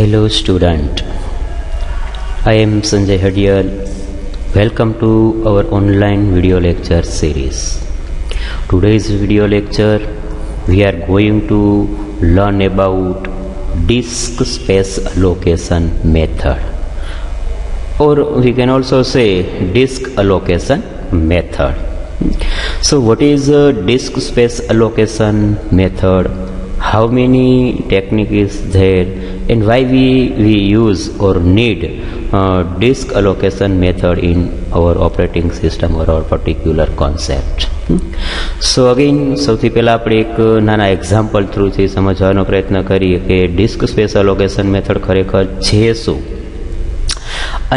Hello student, I am Sanjay Hadiyal. Welcome to our online video lecture series. Today's video lecture we are going to learn about disk space allocation method, or we can also say disk allocation method. So what is a disk space allocation method? How many technique is there, and why we use or need disk allocation method in our operating system or our particular concept. So again, સૌથી પહેલા આપણે એક નાના example થ્રુથી સમજવાનો પ્રયત્ન કરીએ કે disk space allocation method ખરેખર છે શું,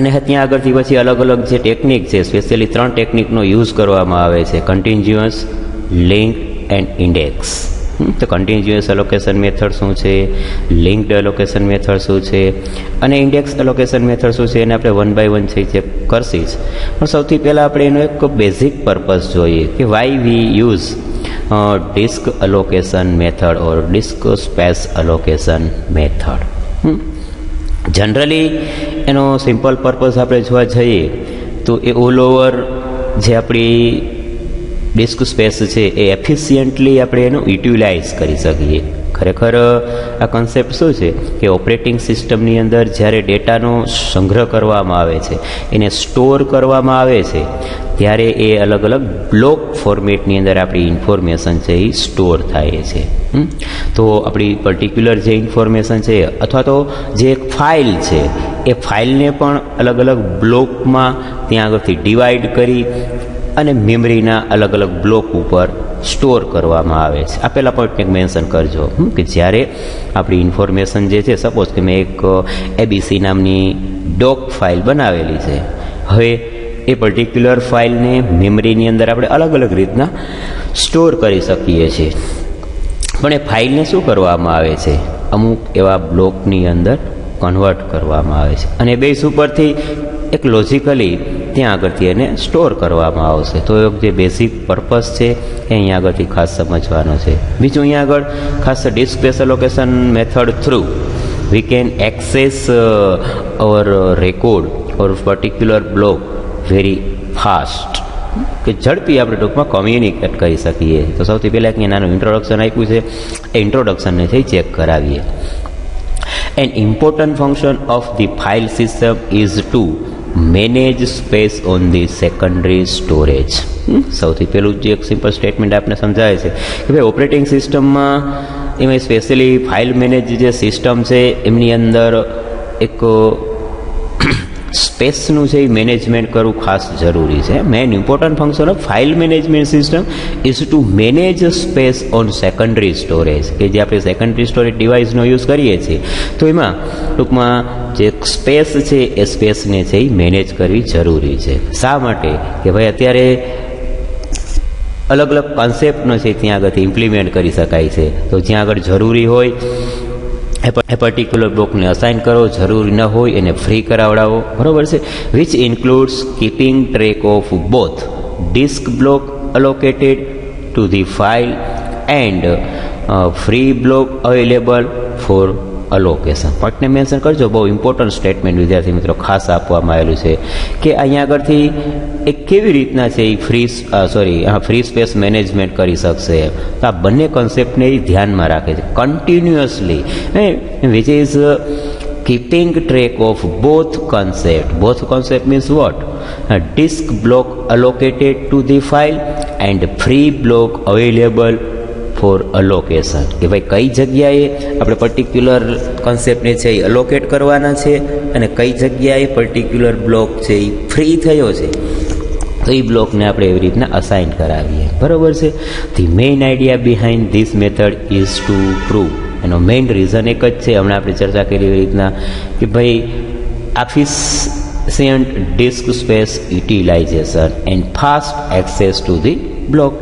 અને ત્યાં આગળથી પછી અલગ અલગ જે ટેકનિક છે, સ્પેશિયલી 3 ટેકનિકનો યુઝ કરવામાં આવે છે: કન્ટિન્યુઅસ, લિંક્ડ એન્ડ ઇન્ડેક્સ. તો કન્ટિન્યુઅસ એલોકેશન મેથડ શું છે, લિંક્ડ એલોકેશન મેથડ શું છે, અને ઇન્ડેક્સ એલોકેશન મેથડ શું છે, એને આપણે 1 by 1 છે ચેક કરશી જ. પણ સૌથી પહેલાં આપણે એનો એક બેઝિક પર્પઝ જોઈએ કે why we use disk allocation method or disk space allocation method. Generally એનો સિમ્પલ પર્પઝ આપણે જોવા જઈએ તો એ ઓલ ઓવર જે આપણી ડિસ્ક સ્પેસ છે એ એફિશિયન્ટલી આપણે એનું યુટિલાઇઝ કરી શકીએ. ખરેખર આ કન્સેપ્ટ શું છે કે ઓપરેટિંગ સિસ્ટમની અંદર જ્યારે ડેટાનો સંગ્રહ કરવામાં આવે છે, એને સ્ટોર કરવામાં આવે છે, ત્યારે એ અલગ અલગ બ્લોક ફોર્મેટની અંદર આપણી ઇન્ફોર્મેશન છે એ સ્ટોર થાય છે. તો આપણી પર્ટિક્યુલર જે ઇન્ફોર્મેશન છે અથવા તો જે એક ફાઇલ છે એ ફાઇલને પણ અલગ અલગ બ્લોકમાં ત્યાં આગળથી ડિવાઈડ કરી અને મેમરીના અલગ અલગ બ્લોક ઉપર સ્ટોર કરવામાં આવે છે. આ પહેલાં પોઈન્ટને મેન્શન કરજો કે જ્યારે આપણી ઇન્ફોર્મેશન જે છે, સપોઝ કે મેં એક એબીસી નામની ડોક ફાઇલ બનાવેલી છે, હવે એ પર્ટિક્યુલર ફાઇલને મેમરીની અંદર આપણે અલગ અલગ રીતના સ્ટોર કરી શકીએ છીએ. પણ એ ફાઇલને શું કરવામાં આવે છે, અમુક એવા બ્લોકની અંદર કન્વર્ટ કરવામાં આવે છે, અને બેઝ ઉપરથી એક લોજિકલી ત્યાં આગળથી એને સ્ટોર કરવામાં આવશે. તો જે બેઝિક પર્પઝ છે એ અહીંયા આગળથી ખાસ સમજવાનો છે. બીજું અહીંયા આગળ ખાસ disk space allocation method through we can access our record or particular block very fast, કે ઝડપી આપણે ટૂંકમાં કોમ્યુનિકેટ કરી શકીએ. તો સૌથી પહેલાં એક નાનું ઇન્ટ્રોડક્શન આપ્યું છે, એ ઇન્ટ્રોડક્શનને થઈ ચેક કરાવીએ. An important function of the file system is to manage space on the secondary storage. સૌથી પહેલું જે એક સિમ્પલ સ્ટેટમેન્ટ આપણે સમજાવે છે કે ભાઈ ઓપરેટિંગ સિસ્ટમમાં એમાં સ્પેશિયલી ફાઇલ મેનેજ જે સિસ્ટમ છે એમની અંદર એક સ્પેસનું છે એ મેનેજમેન્ટ કરવું ખાસ જરૂરી છે. Main important function of file management system is two manage space on secondary storage, કે જે આપણે સેકન્ડરી સ્ટોરેજ ડિવાઇસનો યુઝ કરીએ છીએ તો એમાં ટૂંકમાં જે સ્પેસ છે એ સ્પેસને છે એ મેનેજ કરવી જરૂરી છે. શા માટે કે ભાઈ અત્યારે અલગ અલગ કોન્સેપ્ટનો છે ત્યાં આગળથી ઇમ્પ્લિમેન્ટ કરી શકાય છે. તો જ્યાં આગળ જરૂરી હોય એ પર્ટિક્યુલર બ્લોકને અસાઇન કરો, જરૂરી ન હોય એને ફ્રી કરાવડાવો, બરાબર છે. Which includes keeping track of both disk block allocated to the file and free block available for allocation. પોઈન્ટને મેન્શન કરજો, બહુ ઇમ્પોર્ટન્ટ સ્ટેટમેન્ટ વિદ્યાર્થી મિત્રો ખાસ આપવામાં આવેલું છે કે અહીંયા આગળથી એ કેવી રીતના છે એ ફ્રી સ્પેસ મેનેજમેન્ટ કરી શકશે. તો આ બંને કોન્સેપ્ટને એ ધ્યાનમાં રાખે છે continuously, which is keeping track of both concept means what, disk block allocated to the file and free block available for allocation. કે ભાઈ કઈ જગ્યાએ આપણે પર્ટિક્યુલર કોન્સેપ્ટને છે એ અલોકેટ કરવાના છે અને કઈ જગ્યાએ પર્ટિક્યુલર બ્લોક છે એ ફ્રી થયો છે તો એ બ્લોકને આપણે એવી રીતના અસાઇન કરાવીએ, બરાબર છે. The main idea behind this method is two prove, એનો મેઇન રીઝન એક જ છે, હમણાં આપણે ચર્ચા કરી એવી રીતના કે ભાઈ efficient disk space utilization and fast access to the block.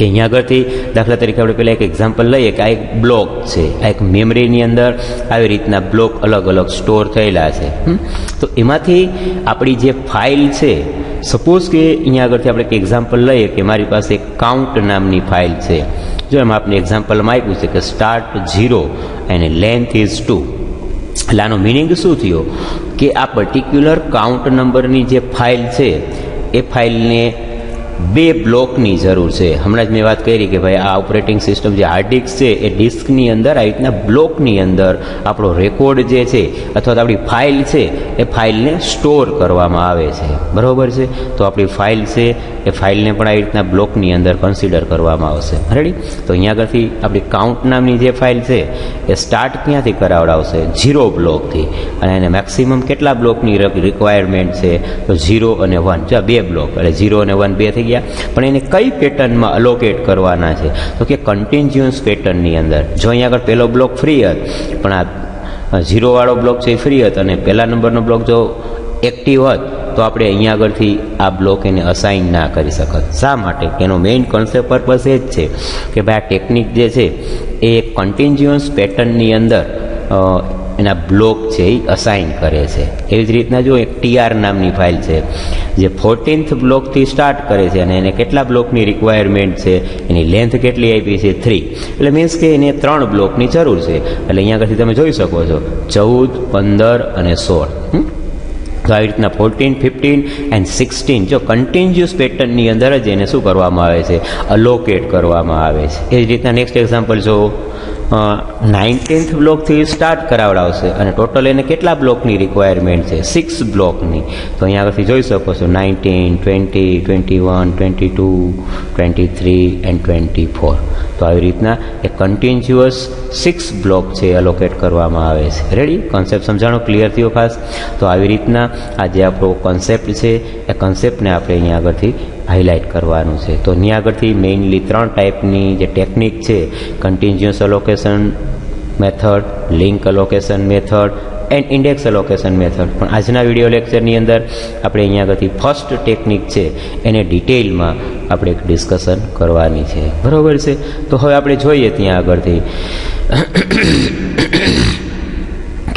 કે અહીંયા આગળથી દાખલા તરીકે આપણે પહેલાં એક એક્ઝામ્પલ લઈએ કે આ એક બ્લોક છે, આ એક મેમરીની અંદર આવી રીતના બ્લોક અલગ અલગ સ્ટોર થયેલા છે. તો એમાંથી આપણી જે ફાઇલ છે, સપોઝ કે અહીંયા આગળથી આપણે એક એક્ઝામ્પલ લઈએ કે મારી પાસે એક કાઉન્ટ નામની ફાઇલ છે. જો એમાં આપણે એક્ઝામ્પલમાં આપ્યું છે કે સ્ટાર્ટ 0 અને લેન્થ ઇઝ 2. એટલે આનો મિનિંગ શું થયો કે આ પર્ટિક્યુલર કાઉન્ટ નંબરની જે ફાઇલ છે એ ફાઇલને 2 બ્લોકની જરૂર છે. હમણાં જ મેં વાત કરી કે ભાઈ આ ઓપરેટિંગ સિસ્ટમ જે હાર્ડ ડિસ્ક છે એ ડિસ્કની અંદર આવી રીતના બ્લોકની અંદર આપણો રેકોર્ડ જે છે અથવા તો આપણી ફાઇલ છે એ ફાઇલને સ્ટોર કરવામાં આવે છે. બરાબર છે. તો આપણી ફાઇલ છે એ ફાઇલને પણ આવી રીતના બ્લોકની અંદર કન્સિડર કરવામાં આવશે. રેડી. તો અહીંયા આગળથી આપણી કાઉન્ટ નામની જે ફાઇલ છે એ સ્ટાર્ટ ક્યાંથી કરાવડાવશે? 0 બ્લોકથી. અને એને મેક્સિમમ કેટલા બ્લોકની રિક્વાયરમેન્ટ છે? તો 0 અને 1. જો આ 2 બ્લોક એટલે 0 અને 1 2 થઈ ગયા. પણ એને કઈ પેટર્નમાં અલોકેટ કરવાના છે? તો કે કન્ટિન્યુઅસ પેટર્નની અંદર. જો અહીંયા આગળ પહેલો બ્લોક ફ્રી હતો પણ આ 0 વાળો બ્લોક છે એ ફ્રી હતો અને પહેલા નંબરનો બ્લોક જો એક્ટિવ હોત તો આપણે અહીંયા આગળથી આ બ્લોક એને અસાઇન ના કરી શકત. શા માટે? એનો મેઇન કોન્સેપ્ટ પર્પઝ એ જ છે કે ભાઈ આ ટેકનિક જે છે એ કન્ટિન્યુઅસ પેટર્નની અંદર એના બ્લોક છે એ અસાઇન કરે છે. એવી જ રીતના જો એક TR નામની ફાઇલ છે જે 14th બ્લોકથી સ્ટાર્ટ કરે છે અને એને કેટલા બ્લોકની રિક્વાયરમેન્ટ છે, એની લેન્થ કેટલી આપી છે? 3. એટલે મીન્સ કે એને 3 બ્લોકની જરૂર છે. એટલે અહીંયા આગળથી તમે જોઈ શકો છો 14, 15 અને 16. તો આવી રીતના 14, 15 એન્ડ 16 જો કન્ટિન્યુઅસ પેટર્નની અંદર જ એને શું કરવામાં આવે છે? અલોકેટ કરવામાં આવે છે. એ જ રીતના નેક્સ્ટ એક્ઝામ્પલ જો 19th બ્લોકથી સ્ટાર્ટ કરાવડાવશે અને ટોટલ એને કેટલા બ્લોકની રિક્વાયરમેન્ટ છે? 6 બ્લોકની. તો અહીંયા આગળથી જોઈ શકો છો 19, 20, 21, 22, 23 એન્ડ 24. તો આવી રીતના એ કન્ટિન્યુઅસ 6 બ્લોક છે અલોકેટ કરવામાં આવે છે. રેડી? કોન્સેપ્ટ સમજાણો? ક્લિયર થયો ખાસ? તો આવી રીતના આ જે આપણો કોન્સેપ્ટ છે એ કોન્સેપ્ટને આપણે અહીંયા આગળથી હાઇલાઇટ કરવાનું છે. તો અહીંયા આગળથી મેઇનલી 3 ટાઈપની જે ટેકનિક છે, continuous allocation method, link allocation method and index allocation method. પણ આજના વિડીયો લેક્ચરની અંદર આપણે અહીંયા આગળથી ફર્સ્ટ ટેકનિક છે એને ડિટેઇલમાં આપણે એક ડિસ્કશન કરવાની છે. બરાબર છે. તો હવે આપણે જોઈએ ત્યાં આગળથી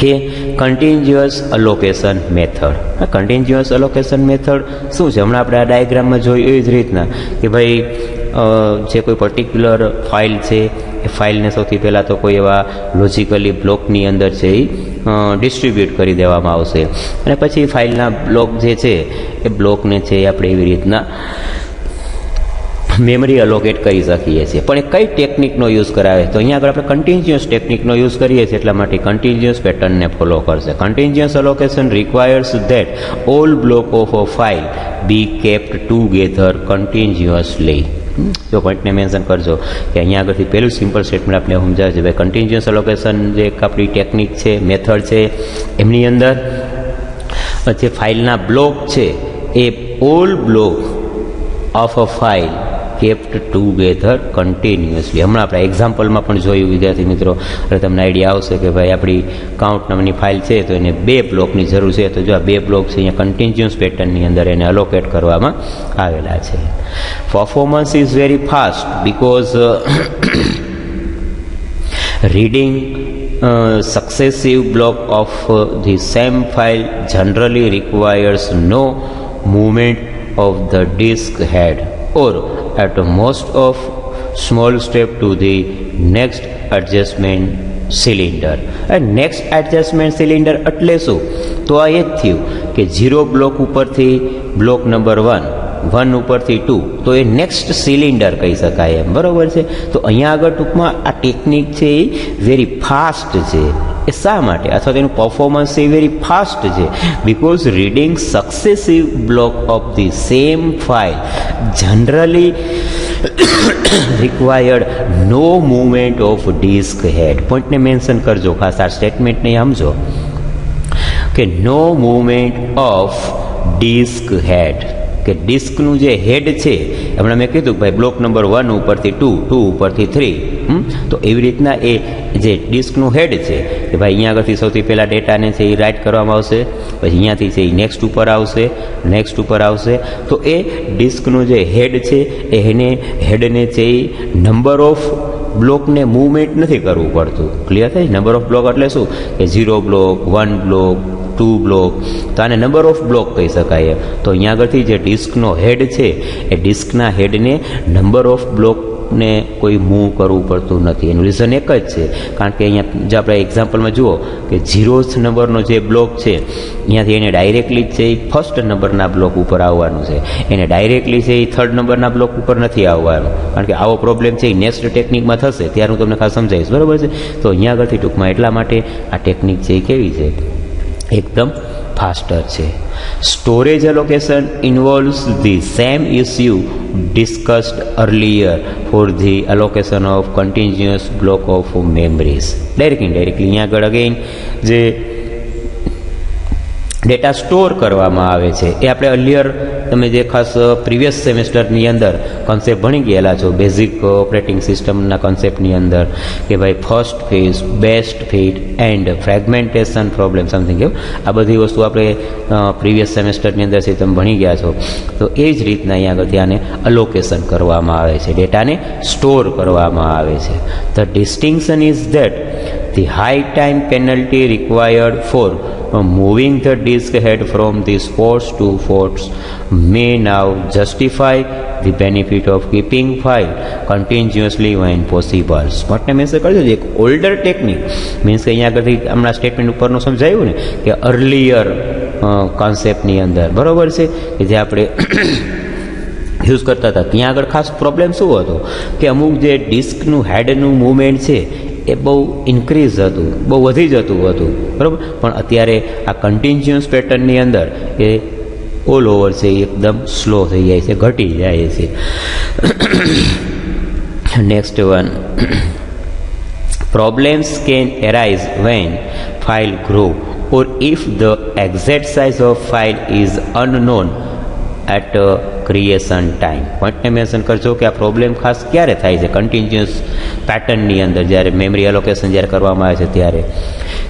કે continuous allocation method. Continuous allocation method શું છે? હમણાં આપણે આ ડાયાગ્રામમાં જોયું એવી જ રીતના કે ભાઈ જે કોઈ પર્ટિક્યુલર ફાઇલ છે એ ફાઇલને સૌથી પહેલાં તો કોઈ એવા લોજિકલી બ્લોકની અંદર છે એ ડિસ્ટ્રીબ્યુટ કરી દેવામાં આવશે અને પછી ફાઇલના બ્લોક જે છે એ બ્લોકને છે એ આપણે એવી રીતના મેમરી અલોકેટ કરી શકીએ છીએ. પણ એ કઈ ટેકનિકનો યુઝ કરાવે? તો અહીંયા આગળ આપણે કન્ટિન્યુઅસ ટેકનિકનો યુઝ કરીએ છીએ. એટલા માટે કન્ટિન્યુઅસ પેટર્નને ફોલો કરશે. Continuous allocation requires that all block of a file be kept together continuously. જો પોઈન્ટને મેન્શન કરજો કે અહીંયા આગળથી પહેલું સિમ્પલ સ્ટેટમેન્ટ આપણે સમજાવે છે ભાઈ કન્ટિન્યુઅસ અલોકેશન જે એક આપણી ટેકનિક છે, મેથડ છે, એમની અંદર જે ફાઇલના બ્લોક છે એ all block of a file kept together continuously. હમણાં આપણે એક્ઝામ્પલમાં પણ જોયું વિદ્યાર્થી મિત્રો, એટલે તમને આઈડિયા આવશે કે ભાઈ આપણી કાઉન્ટ નામની ફાઇલ છે તો એને 2 બ્લોકની જરૂર છે. તો જો આ 2 બ્લોક છે અહીંયા કન્ટિન્યુઅસ પેટર્નની અંદર એને અલોકેટ કરવામાં આવેલા છે. Performance is very fast because reading successive block of the same file generally requires no movement of the disk head or at most of small step to the next adjustment cylinder. and next adjustment cylinder એટલે શું? તો આ એ જ થયું કે 0 block ઉપરથી block number 1 ઉપરથી 2, તો એ નેક્સ્ટ સિલિન્ડર કહી શકાય એમ. બરોબર છે. તો અહીંયા આગળ ટૂંકમાં આ ટેકનિક છે એ વેરી ફાસ્ટ છે. એ શા માટે? અથવા તેનું પરફોર્મન્સ એ વેરી ફાસ્ટ છે because reading successive block of the same file generally required no movement of disk head. પોઈન્ટને મેન્શન કરજો ખાસ, આ સ્ટેટમેન્ટને સમજો કે no movement of disk head, કે ડિસ્કનું જે હેડ છે, હમણાં મેં કીધું ભાઈ બ્લોક નંબર 1 ઉપરથી 2 ઉપરથી 3, તો એવી રીતના એ જે ડિસ્કનું હેડ છે કે ભાઈ અહીંયા આગળથી સૌથી પહેલાં ડેટાને છે એ રાઇટ કરવામાં આવશે, પછી અહીંયાથી છે એ નેક્સ્ટ ઉપર આવશે. તો એ ડિસ્કનું જે હેડ છે એને હેડને છે એ નંબર ઓફ બ્લોકને મૂવમેન્ટ નથી કરવું પડતું. ક્લિયર થાય? નંબર ઓફ બ્લોક એટલે શું કે 0 બ્લોક, 1 બ્લોક, 2 બ્લોક, તો આને નંબર ઓફ બ્લોક કહી શકાય. તો અહીંયા આગળથી જે ડિસ્કનો હેડ છે એ ડિસ્કના હેડને નંબર ઓફ બ્લોક બ્લોકને કોઈ મૂવ કરવું પડતું નથી. એનું રીઝન એક જ છે, કારણ કે અહીંયા જો આપણે એક્ઝામ્પલમાં જુઓ કે 0th નંબરનો જે બ્લોક છે અહીંયાથી એને ડાયરેક્ટલી છે એ ફર્સ્ટ નંબરના બ્લોક ઉપર આવવાનું છે, એને ડાયરેક્ટલી છે એ 3rd નંબરના બ્લોક ઉપર નથી આવવાનું, કારણ કે આવો પ્રોબ્લેમ છે એ નેક્સ્ટ ટેકનિકમાં થશે ત્યારે હું તમને ખાસ સમજાવીશ, બરાબર છે. તો અહીંયા આગળથી ટૂંકમાં એટલા માટે આ ટેકનિક છે એ કેવી છે, એકદમ faster છે. Storage allocation involves the same issue discussed earlier for the allocation of continuous block of memories. Indirectly અહીંયા આગળ અગેન જે ડેટા સ્ટોર કરવામાં આવે છે એ આપણે અર્લિયર તમે જે ખાસ પ્રીવિયસ સેમેસ્ટરની અંદર કોન્સેપ્ટ ભણી ગયેલા છો, બેઝિક ઓપરેટિંગ સિસ્ટમના કોન્સેપ્ટની અંદર કે ભાઈ first phase, best fit and fragmentation problem something એવું આ બધી વસ્તુ આપણે પ્રીવિયસ સેમેસ્ટરની અંદર છે તમે ભણી ગયા છો. તો એ જ રીતના અહીંયા આગળથી આને અલોકેશન કરવામાં આવે છે, ડેટાને સ્ટોર કરવામાં આવે છે. The distinction is that the high time penalty required for moving the disk head from this ports to ports may now justify the benefit of keeping file continuously when possible. સ્પોટને mention કરજો એક older technique means કે અહીંયા આગળથી હમણાં statement ઉપરનું સમજાયું ને કે અર્લિયર કોન્સેપ્ટની અંદર બરાબર છે કે જે આપણે યુઝ કરતા હતા ત્યાં આગળ ખાસ પ્રોબ્લેમ શું હતો કે અમુક જે ડિસ્કનું હેડનું મૂવમેન્ટ છે એ બહુ ઇન્ક્રીઝ હતું, બહુ વધી જતું હતું, બરાબર. પણ અત્યારે આ કન્ટિન્યુઅસ પેટર્નની અંદર એ ઓલ ઓવર છે એ એકદમ સ્લો થઈ જાય છે, ઘટી જાય છે. Next one, problems can arise when file grow or if the exact size of file is unknown at creation time. પોઈન્ટને મેન્શન કરજો કે આ પ્રોબ્લેમ ખાસ ક્યારે થાય છે કન્ટિન્યુઅસ પેટર્નની અંદર, જ્યારે મેમરી એલોકેશન જ્યારે કરવામાં આવે છે ત્યારે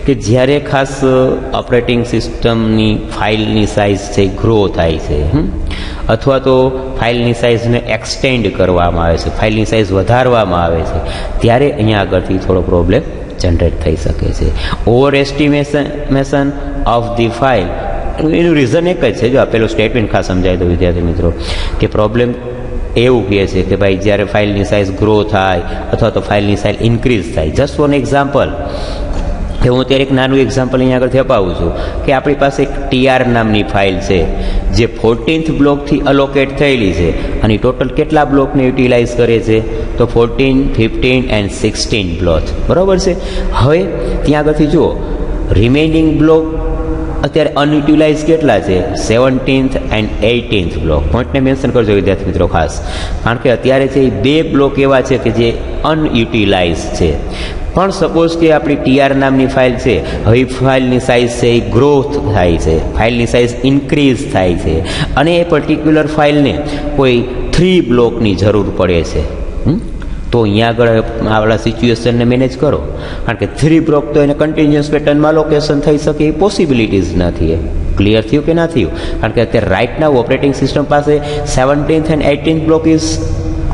કે જ્યારે ખાસ ઓપરેટિંગ સિસ્ટમની ફાઇલની સાઇઝ છે ગ્રો થાય છે અથવા તો ફાઇલની સાઇઝને એક્સટેન્ડ કરવામાં આવે છે, ફાઇલની સાઇઝ વધારવામાં આવે છે, ત્યારે અહીંયા આગળથી થોડો પ્રોબ્લેમ જનરેટ થઈ શકે છે. Over estimation of the file, એનું રીઝન એક જ છે. જો આપેલું સ્ટેટમેન્ટ ખાસ સમજાય તો વિદ્યાર્થી મિત્રો કે પ્રોબ્લેમ એવું કહે છે કે ભાઈ જ્યારે ફાઇલની સાઇઝ ગ્રો થાય અથવા તો ફાઇલની સાઇઝ ઇન્ક્રીઝ થાય. જસ્ટ ફોર એક્ઝામ્પલ કે હું અત્યારે એક નાનું એક્ઝામ્પલ અહીંયા આગળથી અપાવું છું કે આપણી પાસે એક TR નામની ફાઇલ છે જે 14th બ્લોકથી અલોકેટ થયેલી છે અને ટોટલ કેટલા બ્લોકને યુટિલાઇઝ કરે છે તો 14, 15 એન્ડ 16 બ્લોક, બરાબર છે. હવે ત્યાં આગળથી જુઓ રિમેઇનિંગ બ્લોક અત્યારે અનયુટિલાઇઝ કેટલા છે 17th એન્ડ 18th બ્લોક. પોઈન્ટને મેન્શન કરજો વિદ્યાર્થી મિત્રો ખાસ, કારણ કે અત્યારે છે એ 2 બ્લોક એવા છે કે જે અનયુટિલાઇઝ છે. પણ સપોઝ કે આપણી TR નામની ફાઇલ છે, હવે ફાઇલની સાઇઝ છે એ ગ્રોથ થાય છે, ફાઇલની સાઇઝ ઇન્ક્રીઝ થાય છે અને એ પર્ટિક્યુલર ફાઇલને કોઈ 3 બ્લોકની જરૂર પડે છે, તો અહીંયા આગળ આપણા સિચ્યુએશનને મેનેજ કરો, કારણ કે 3 બ્લોક તો એને કન્ટિન્યુઅસ પેટર્નમાં લોકેશન થઈ શકે એ પોસિબિલિટીઝ નથી. ક્લિયર થયું કે ના થયું? કારણ કે અત્યારે રાઇટ નાઉ ઓપરેટિંગ સિસ્ટમ પાસે 17th and 18th block is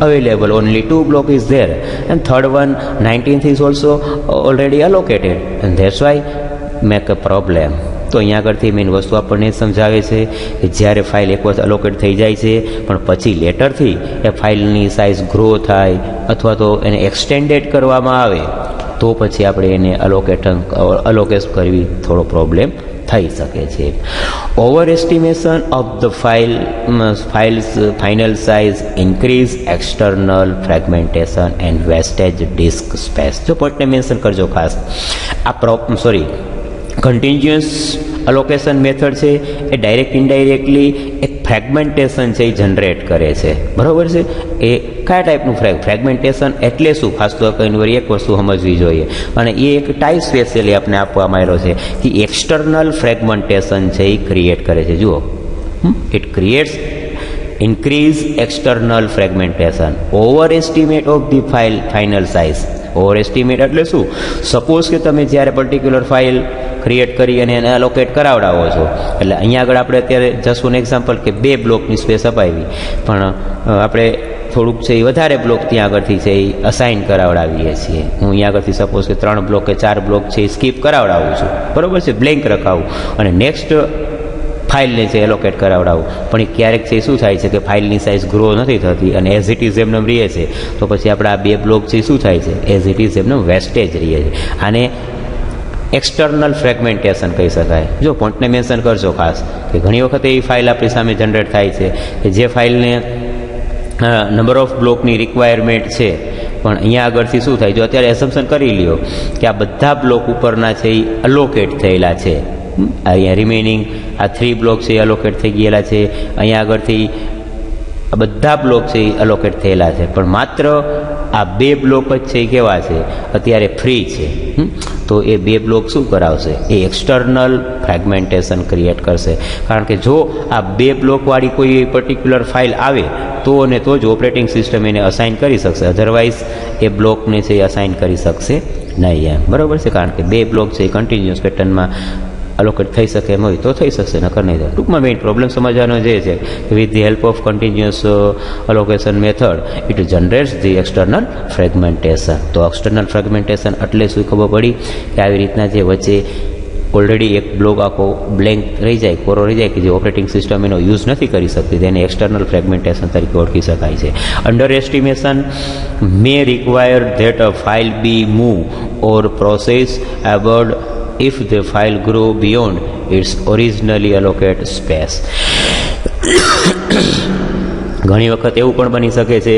available, only 2 block is there and third one 19th is also already allocated and that's why make a problem. તો અહીંયા આગળથી મેઇન વસ્તુ આપણને સમજાવે છે કે જ્યારે ફાઇલ એક વખત અલોકેટ થઈ જાય છે પણ પછી લેટરથી એ ફાઇલની સાઇઝ ગ્રો થાય અથવા તો એને એક્સટેન્ડેડ કરવામાં આવે તો પછી આપણે એને અલોકેટ કરવી થોડો પ્રોબ્લેમ થઈ શકે છે. Over estimation of the files final size increase external fragmentation and wastage disk space. જો પોઈન્ટને મેન્શન કરજો ખાસ, આ કન્ટિન્યુઅસ અલોકેશન મેથડ છે એ ડાયરેક્ટ ઇનડાયરેક્ટલી એક ફ્રેગમેન્ટેશન છે એ જનરેટ કરે છે, બરાબર છે. એ કયા ટાઈપનું ફ્રેગમેન્ટેશન એટલે શું, ખાસ તો કઈ એક વસ્તુ સમજવી જોઈએ અને એ એક ટાઈપ સ્પેશિયલી આપણે આપવામાં આવેલો છે કે એક્સટર્નલ ફ્રેગમેન્ટેશન છે એ ક્રિએટ કરે છે. જુઓ, it creates increase external fragmentation, overestimate of the final size. Over estimate એટલે શું? સપોઝ કે તમે જ્યારે પર્ટિક્યુલર ફાઇલ ક્રિએટ કરી અને એને અલોકેટ કરાવડાવો છો, એટલે અહીંયા આગળ આપણે અત્યારે જસ્ટ ફોર એક્ઝામ્પલ કે 2 બ્લોકની સ્પેસ અપાવી, પણ આપણે થોડુંક છે એ વધારે બ્લોક ત્યાં આગળથી છે એ અસાઇન કરાવડાવીએ છીએ. હું અહીંયા આગળથી સપોઝ કે 3 બ્લોક કે 4 બ્લોક છે એ સ્કીપ કરાવડાવું છું, બરાબર છે, બ્લેન્ક રખાવું અને નેક્સ્ટ ફાઇલને છે એલોકેટ કરાવડાવું, પણ એ ક્યારેક છે શું થાય છે કે ફાઇલની સાઇઝ ગ્રો નથી થતી અને એઝ ઇટ ઇઝ એમને રહે છે, તો પછી આપણે આ બે બ્લોક છે શું થાય છે, એઝ ઇટ ઇઝ એમને વેસ્ટેજ રહે છે. આને એક્સટર્નલ ફ્રેગમેન્ટેશન કહી શકાય. જો પોઈન્ટને મેન્શન કરશો ખાસ કે ઘણી વખત એવી ફાઇલ આપણી સામે જનરેટ થાય છે કે જે ફાઇલને નંબર ઓફ બ્લોકની રિક્વાયરમેન્ટ છે, પણ અહીંયા આગળથી શું થાય, જો અત્યારે એસમ્પશન કરી લ્યો કે આ બધા બ્લોક ઉપરના છે એ અલોકેટ થયેલા છે, અહીંયા રિમેનિંગ આ 3 બ્લોક છે એ અલોકેટ થઈ ગયેલા છે, અહીંયા આગળથી આ બધા બ્લોક છે એ અલોકેટ થયેલા છે, પણ માત્ર આ 2 બ્લોક જ છે એ કેવા છે, અત્યારે ફ્રી છે. તો એ 2 બ્લોક શું કરાવશે, એ એક્સટર્નલ ફ્રેગમેન્ટેશન ક્રિએટ કરશે. કારણ કે જો આ 2 બ્લોકવાળી કોઈ પર્ટિક્યુલર ફાઇલ આવે તો અને તો જ ઓપરેટિંગ સિસ્ટમ એને અસાઇન કરી શકશે, અધરવાઇઝ એ બ્લોકને છે એ અસાઇન કરી શકશે નહીં એમ. બરાબર છે, કારણ કે 2 બ્લોક છે એ કન્ટિન્યુઅસ પેટર્નમાં અલોકેટ થઈ શકે એમ હોય તો થઈ શકશે, નકર નહીં થાય. ટૂંકમાં મેઇન પ્રોબ્લેમ સમજવાનો જે છે કે with the help of continuous allocation method it generates the external fragmentation. તો એક્સટર્નલ ફ્રેગમેન્ટેશન એટલે શું ખબર પડી કે આવી રીતના જે વચ્ચે ઓલરેડી એક બ્લોક આખો બ્લેન્ક રહી જાય, કોરો રહી જાય કે જે ઓપરેટિંગ સિસ્ટમ એનો યુઝ નથી કરી શકતી, તેને એક્સટર્નલ ફ્રેગમેન્ટેશન તરીકે ઓળખી શકાય છે. Under estimation may require that a file be move or process aborted if the file grow beyond its originally allocated space. ઘણી વખત એવું પણ બની શકે છે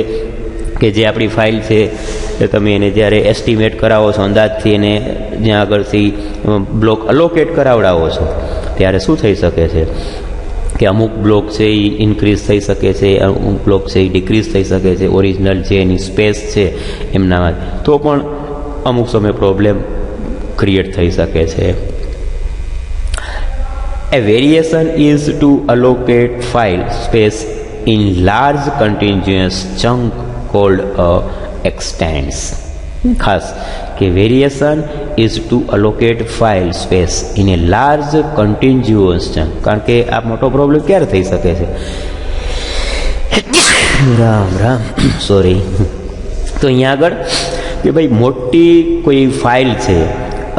કે જે આપણી ફાઇલ છે એ તમે એને જ્યારે એસ્ટિમેટ કરાવો છો, અંદાજથી એને જ્યાં આગળથી બ્લોક અલોકેટ કરાવડાવો છો ત્યારે શું થઈ શકે છે કે અમુક બ્લોક છે એ ઇન્ક્રીઝ થઈ શકે છે, અમુક બ્લોક છે એ ડિક્રીઝ થઈ શકે છે, ઓરિજિનલ જે એની સ્પેસ છે એમનામાં, તો પણ અમુક સમય પ્રોબ્લેમ ક્રિએટ થઈ શકે છે. A variation is to allocate file space in large continuous chunk called a extents. ખાસ કે variation is to allocate file space in a large continuous chunk. કારણ કે આ મોટો પ્રોબ્લેમ ક્યારે થઈ શકે છે, રામ સોરી, તો અહીંયા આગળ કે ભાઈ મોટી કોઈ ફાઇલ છે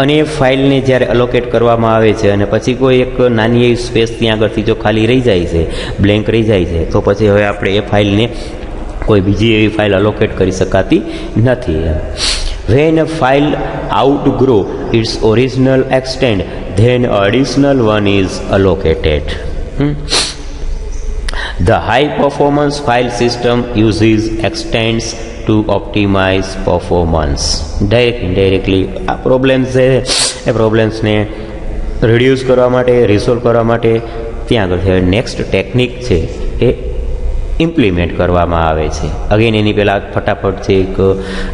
અને એ ફાઇલને જ્યારે અલોકેટ કરવામાં આવે છે અને પછી કોઈ એક નાની એવી સ્પેસ ત્યાં આગળથી જો ખાલી રહી જાય છે, બ્લેન્ક રહી જાય છે, તો પછી હવે આપણે એ ફાઇલને કોઈ બીજી એવી ફાઇલ અલોકેટ કરી શકાતી નથી. When a file outgrow its original extent, then additional one is allocated. The high performance file system uses extents to optimize performance. Indirectly આ પ્રોબ્લેમ્સ છે એ પ્રોબ્લેમ્સને રિડ્યુસ કરવા માટે, રિસોલ્વ કરવા માટે ત્યાં આગળ નેક્સ્ટ ટેકનિક છે એ ઇમ્પ્લિમેન્ટ કરવામાં આવે છે. અગેન એની પહેલાં ફટાફટ છે એક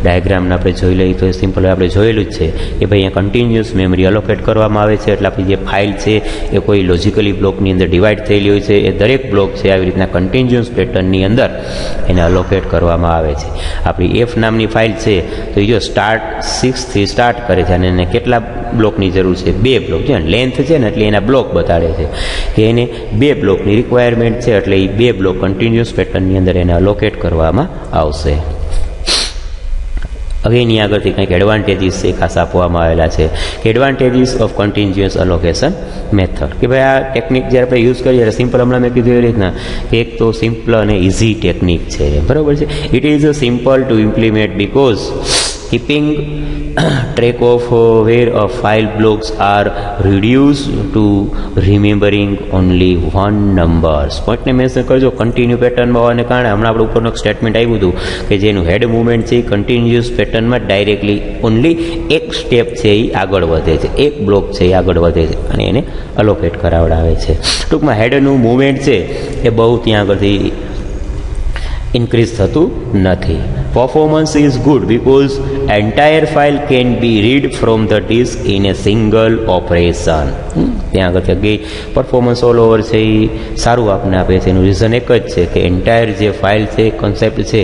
ડાયાગ્રામને આપણે જોઈ લઈએ તો સિમ્પલ આપણે જોયેલું જ છે કે ભાઈ અહીંયા કન્ટિન્યુઅસ મેમરી અલોકેટ કરવામાં આવે છે, એટલે આપણી જે ફાઇલ છે એ કોઈ લોજિકલી બ્લોકની અંદર ડિવાઈડ થયેલી હોય છે, એ દરેક બ્લોક છે આવી રીતના કન્ટિન્યુઅસ પેટર્નની અંદર એને અલોકેટ કરવામાં આવે છે. આપણી એફ નામની ફાઇલ છે તો એ જો સ્ટાર્ટ 6થી સ્ટાર્ટ કરે છે અને એને કેટલા બ્લોકની જરૂર છે, 2 બ્લોક છે, લેન્થ છે ને એટલે એના બ્લોક બતાડે છે કે એને 2 બ્લોકની રિક્વાયરમેન્ટ છે, એટલે એ 2 બ્લોક કન્ટિન્યુઅસ પેટર્નની અંદર એને અલોકેટ કરવામાં આવશે. હવે એની આગળથી કંઈક એડવાન્ટેજીસ છે ખાસ આપવામાં આવેલા છે કે advantages of continuous allocation method, કે ભાઈ આ ટેકનિક જ્યારે આપણે યુઝ કરીએ એટલે સિમ્પલ હમણાં મેં કીધું એ રીતના કે એક તો સિમ્પલ અને ઇઝી ટેકનિક છે, બરાબર છે. It is simple to implement because keeping track of where a file blocks are reduced to remembering only one numbers. પોઈન્ટને મેન્શન કરજો, કન્ટિન્યુ પેટર્નમાં હોવાને કારણે હમણાં આપણે ઉપરનું સ્ટેટમેન્ટ આવ્યું હતું કે જેનું હેડ મુવમેન્ટ છે એ કન્ટિન્યુઅસ પેટર્નમાં ડાયરેક્ટલી ઓનલી એક સ્ટેપ છે એ આગળ વધે છે, એક બ્લોક છે એ આગળ વધે છે અને એને અલોકેટ કરાવડાવે છે. ટૂંકમાં હેડનું મુવમેન્ટ છે એ બહુ ત્યાં આગળથી ઇન્ક્રીઝ થતું નથી. Performance is good because entire file can be read from the disk in a single operation. ત્યાં આગળ ગઈ પરફોર્મન્સ ઓલ ઓવર છે એ સારું આપને આપે છે. એનું રીઝન એક જ છે કે એન્ટાયર જે ફાઇલ છે, કન્સેપ્ટ છે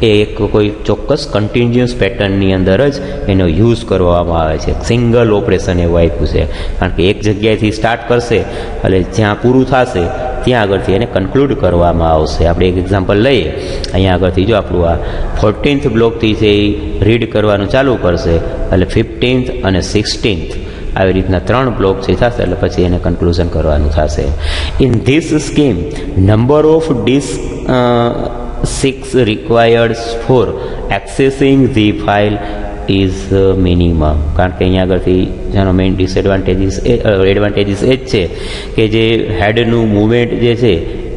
એ એક કોઈ ચોક્કસ કન્ટિન્યુઅસ પેટર્નની અંદર જ એનો યુઝ કરવામાં આવે છે. સિંગલ ઓપરેશન એવું આપ્યું છે, કારણ કે એક જગ્યાએથી સ્ટાર્ટ કરશે એટલે જ્યાં પૂરું થશે ત્યાં આગળથી એને કન્ક્લુડ કરવામાં આવશે. આપણે એક એક્ઝામ્પલ લઈએ, અહીંયા આગળથી જો આપણું આ 14th બ્લોકથી છે એ રીડ કરવાનું ચાલુ કરશે એટલે 15th અને 16th આવી રીતના 3 બ્લોક જે થશે એટલે પછી એને કન્ક્લુઝન કરવાનું થશે. In this scheme number of disk 6 required for accessing the file is minimum. કારણ કે અહીંયા આગળથી જેનો મેઇન એડવાન્ટેજીસ એ જ છે કે જે હેડનું મૂવમેન્ટ જે છે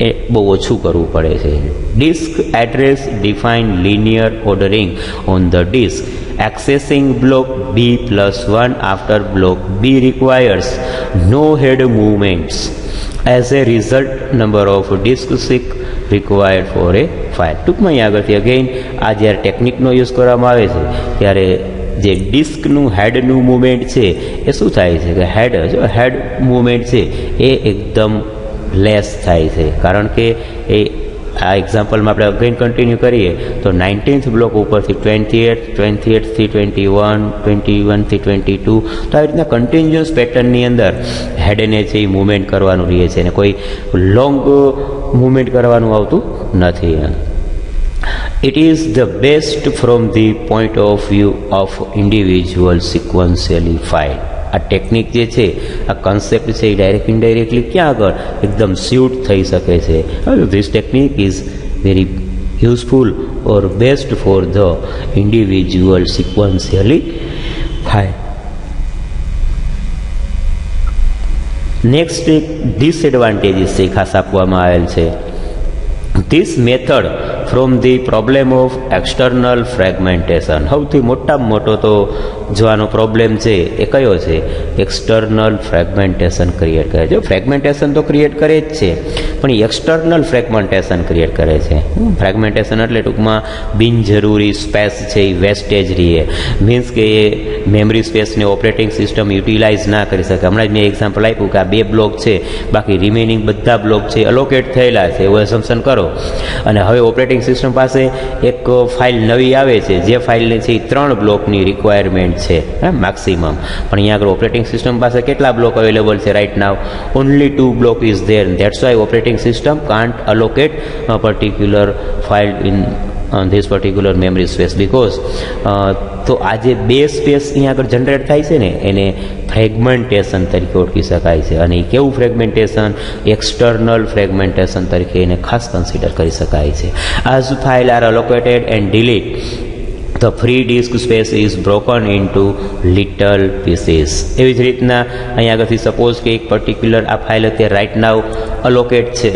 એ બહુ ઓછું કરવું પડે છે. Disk address define linear ordering on the disk. Accessing block B+1 after block B requires no head movements. As a result, number of disk seek required for a file. ટૂંકમાં અહીં આગળથી અગેઇન આ જ્યારે ટેકનિકનો યુઝ કરવામાં આવે છે ત્યારે જે ડિસ્કનું હેડનું મૂવમેન્ટ છે એ શું થાય છે કે હેડ મૂવમેન્ટ છે એ એકદમ લેસ થાય છે. કારણ કે એ આ એક્ઝામ્પલમાં આપણે અગેન કન્ટિન્યુ કરીએ તો 19th બ્લોક ઉપરથી 28th થી 21, 21 થી 22, તો આવી રીતના કન્ટિન્યુઅસ પેટર્નની અંદર હેડને છે એ મૂવમેન્ટ કરવાનું રહે છે અને કોઈ લોંગ મૂવમેન્ટ કરવાનું આવતું નથી. It is the best from the point of view of individual sequentially file. આ ટેકનિક જે છે આ કન્સેપ્ટ છે એ ડાયરેક્ટ ઇનડાયરેક્ટલી ક્યાં આગળ એકદમ સ્યુટ થઈ શકે છે. This technique is very useful or best for the individual sequentially file. Next એક ડિસએડવાન્ટેજીસ છે ખાસ આપવામાં આવેલ છે. This method from the problem of external fragmentation. સૌથી મોટામાં મોટો તો જો આનો પ્રોબ્લેમ છે એ કયો છે? એક્સટર્નલ ફ્રેગમેન્ટેશન ક્રિએટ કરે છે. ફ્રેગમેન્ટેશન તો ક્રિએટ કરે જ છે પણ એ એક્સટર્નલ ફ્રેગમેન્ટેશન ક્રિએટ કરે છે. ફ્રેગમેન્ટેશન એટલે ટૂંકમાં બિનજરૂરી સ્પેસ છે એ વેસ્ટેજ રહીએ. મીન્સ કે એ મેમરી સ્પેસને ઓપરેટિંગ સિસ્ટમ યુટિલાઇઝ ના કરી શકે. હમણાં જ મેં એક્ઝામ્પલ આપ્યું કે આ 2 બ્લોક છે, બાકી રિમેનિંગ બધા બ્લોક છે અલોકેટ થયેલા છે એવું એસમ્પશન કરો અને હવે ઓપરેટિંગ સિસ્ટમ પાસે એક ફાઇલ નવી આવે છે જે ફાઇલને છે એ 3 બ્લોકની રિક્વાયરમેન્ટ છે મેક્સિમમ. પણ અહીંયા આગળ ઓપરેટિંગ સિસ્ટમ પાસે કેટલા બ્લોક અવેલેબલ છે right now? Only 2 block is there. That's why operating system can't allocate a particular file in this particular memory space because તો આ જે 2 સ્પેસ અહીંયા આગળ જનરેટ થાય છે ને એને ફ્રેગમેન્ટેશન તરીકે ઓળખી શકાય છે. અને એ કેવું ફ્રેગમેન્ટેશન? એક્સટર્નલ ફ્રેગમેન્ટેશન તરીકે એને ખાસ કન્સિડર કરી શકાય છે. as file are allocated and delete, the free disk space is broken into little pieces. એવી જ રીતના અહીંયા આગળથી સપોઝ કે એક પર્ટિક્યુલર આ ફાઇલ અત્યારે રાઇટ નાવ અલોકેટ છે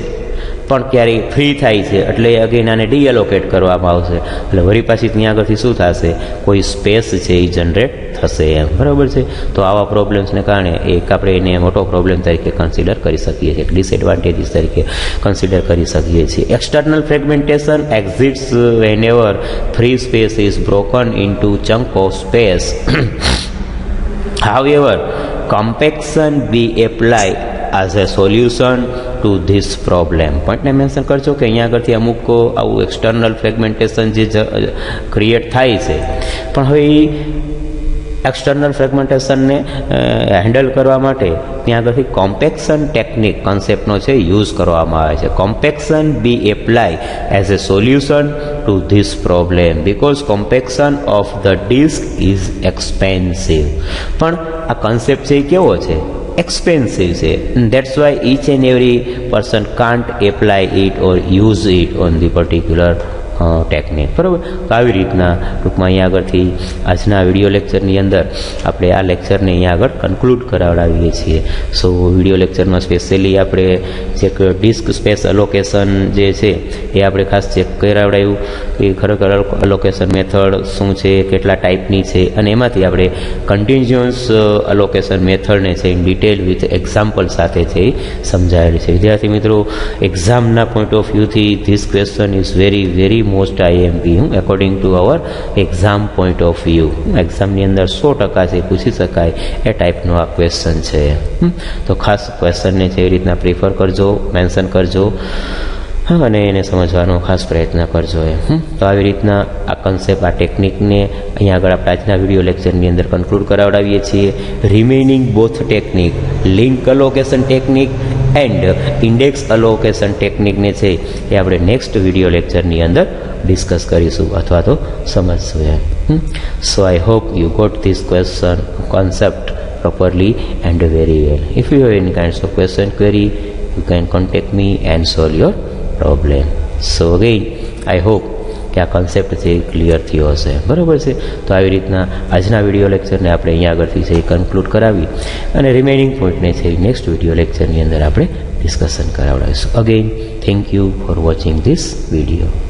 પણ ક્યારેય ફ્રી થાય છે એટલે અગેન આને ડીઅલોકેટ કરવામાં આવશે એટલે વળી પાછી ત્યાં આગળથી શું થશે? કોઈ સ્પેસ છે એ જનરેટ થશે એમ. બરાબર છે. તો આવા પ્રોબ્લેમ્સને કારણે એક આપણે એને મોટો પ્રોબ્લેમ તરીકે કન્સિડર કરી શકીએ છીએ, ડિસએડવાન્ટેજીસ તરીકે કન્સિડર કરી શકીએ છીએ. External fragmentation exists whenever free space is broken into chunk of space. However, compaction be applied as a solution to this problem. પોઈન્ટને મેન્શન કરજો કે અહીંયા આગળથી અમુક આવું એક્સટર્નલ ફ્રેગમેન્ટેશન જે ક્રિએટ થાય છે પણ હવે એ એક્સટર્નલ ફ્રેગમેન્ટેશનને હેન્ડલ કરવા માટે ત્યાં આગળથી કોમ્પેક્શન ટેકનિક કન્સેપ્ટનો છે યુઝ કરવામાં આવે છે. Compaction be apply as a solution to this problem because compaction of the disk is expensive. પણ આ કન્સેપ્ટ છે એ કેવો છે? expensive છે. That's why each and every person can't apply it or use it on the particular technique. બરાબર. તો આવી રીતના ટૂંકમાં અહીંયા આગળથી આજના વિડીયો લેક્ચરની અંદર આપણે આ લેક્ચરને અહીંયા આગળ કન્ક્લુડ કરાવડાવીએ છીએ. સો વિડીયો લેક્ચરમાં સ્પેશિયલી આપણે જે ડિસ્ક સ્પેસ અલોકેશન જે છે એ આપણે ખાસ ચેક કરાવડાવ્યું કે ખરેખર અલોકેશન મેથડ શું છે, કેટલા ટાઈપની છે અને એમાંથી આપણે કન્ટિન્યુઅસ અલોકેશન મેથડને છે ઇન ડિટેલ વિથ એક્ઝામ્પલ સાથે છે એ સમજાયેલી છે. વિદ્યાર્થી મિત્રો, એક્ઝામના પોઈન્ટ ઓફ વ્યૂથી this question is very most IMP according to our exam point of view. એક્ઝામની અંદર 100% છે પૂછી શકાય એ ટાઈપનો આ ક્વેશ્ચન છે. તો ખાસ ક્વેશ્ચનને છે એ રીતના પ્રિફર કરજો, મેન્શન કરજો અને એને સમજવાનો ખાસ પ્રયત્ન કરજો એમ. તો આવી રીતના આ કન્સેપ્ટ, આ ટેકનિકને અહીંયા આગળ આપણે આજના વિડીયો લેક્ચરની અંદર કન્ક્લુડ કરાવડાવીએ છીએ. Remaining both technique, link allocation technique and index allocation ટેકનિકને છે એ આપણે નેક્સ્ટ વિડીયો લેક્ચરની અંદર ડિસ્કસ કરીશું અથવા તો સમજશું એમ. So I hope you got this question concept properly and very well. If you have any kinds of question, query, you can contact me and solve your problem. So again, I hope કે આ concept છે એ clear થયો હશે. બરાબર છે. તો આવી રીતના આજના વિડીયો લેક્ચરને આપણે અહીંયા આગળથી છે એ કન્ક્લુડ કરાવી અને રિમેનિંગ પોઈન્ટને છે નેક્સ્ટ વિડીયો લેક્ચરની અંદર આપણે ડિસ્કશન કરાવડાવીશું. Again thank you for watching this video.